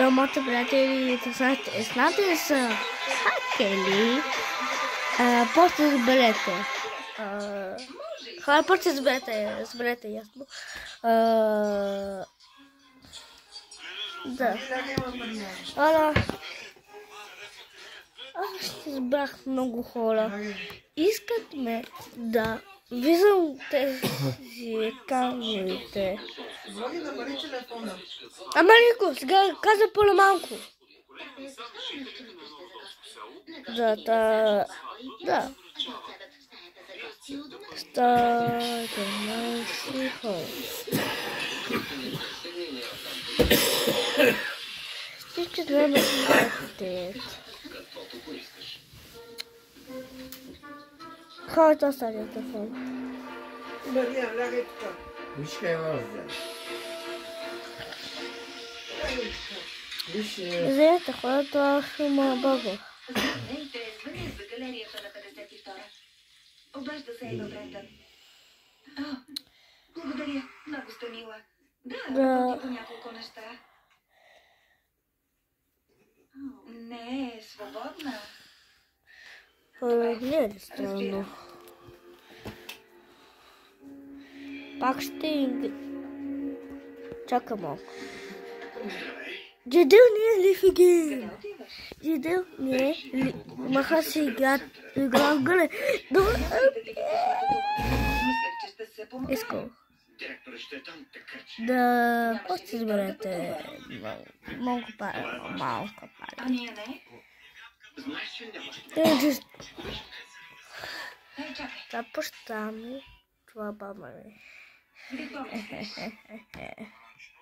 моите приятели, знаете ли са хакери? Просто разберете. Хора, просто разберете ясно. Да. Аз ще избрах много хора. Искат ме да виждам тези камерите. Ама Рико, сега каза по-малко. Да. Стойте наши хора. Всички трябва да спрятат. Хората оставят телефон. Извинете, хората шума баба. Звъни за галерията на 52-а. Обажда се Ева Брендън. Благодаря, много сте мила. Да, работи по няколко неща. Не е свободна. Не е странно. Пак ще... Чакай малко. Дедел не е ли фиген? Дедел не е ли... Маха си играт в гъле. Искам. Да, просто изберете малко малка пара. Да, пощами. Това баба ми.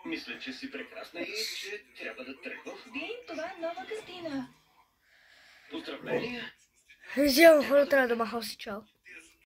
Мисля, че си прекрасна и че трябва да тръгвам. Дин, това е нова картина. Поздравления! Вземам хората да маха си чао.